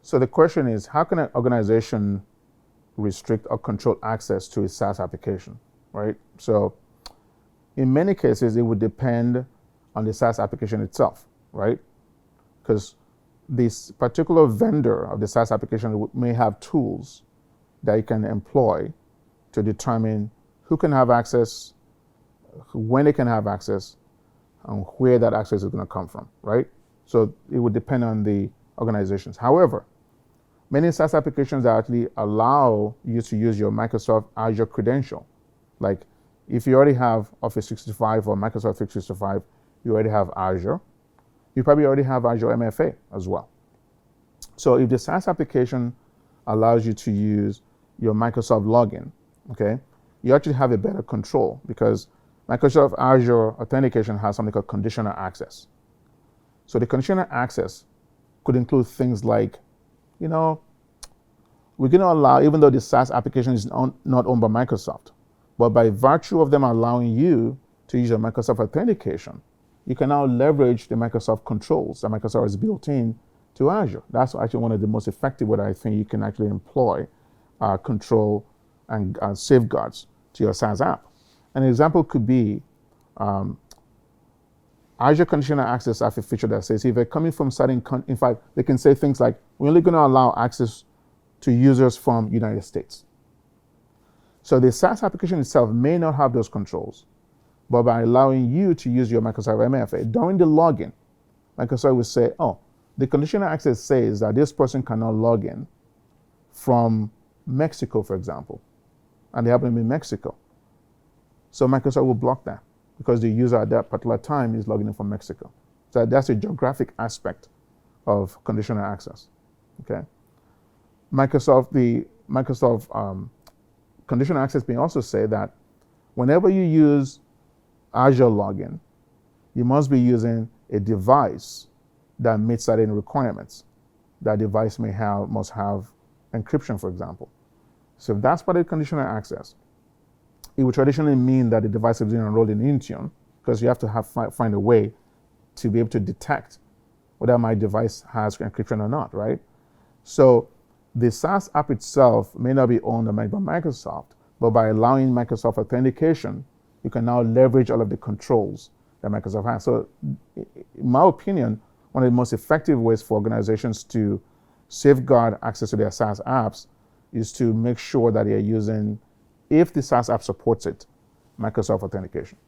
So the question is, how can an organization restrict or control access to a SaaS application, right? So in many cases, it would depend on the SaaS application itself, right? Because this particular vendor of the SaaS application may have tools that you can employ to determine who can have access, when they can have access, and where that access is going to come from, right? So it would depend on the organizations. However, many SaaS applications actually allow you to use your Microsoft Azure credential. Like if you already have Office 365 or Microsoft 365, you already have Azure. You probably already have Azure MFA as well. So if the SaaS application allows you to use your Microsoft login, okay, you actually have a better control because Microsoft Azure Authentication has something called conditional access. So the conditional access could include things like, we're going to allow, even though the SaaS application is not owned by Microsoft, but by virtue of them allowing you to use your Microsoft Authentication, you can now leverage the Microsoft controls that Microsoft has built in to Azure. That's actually one of the most effective ways I think you can actually employ control and safeguards to your SaaS app. An example could be Azure Conditional Access have a feature that says if they're coming from certain, in fact, they can say things like, we're only going to allow access to users from United States. So the SaaS application itself may not have those controls, but by allowing you to use your Microsoft MFA, during the login, Microsoft will say, oh, the conditional access says that this person cannot log in from Mexico, for example, and they happen to be in Mexico. So Microsoft will block that because the user at that particular time is logging in from Mexico. So that's a geographic aspect of conditional access, okay? The Microsoft conditional access may also say that whenever you use Azure login, you must be using a device that meets certain requirements. That device must have encryption, for example. So if that's part of conditional access, it would traditionally mean that the device is being enrolled in Intune because you have to find a way to be able to detect whether my device has encryption or not, right? So the SaaS app itself may not be owned by Microsoft, but by allowing Microsoft Authentication, you can now leverage all of the controls that Microsoft has. So in my opinion, one of the most effective ways for organizations to safeguard access to their SaaS apps is to make sure that they're using, if the SaaS app supports it, Microsoft Authentication.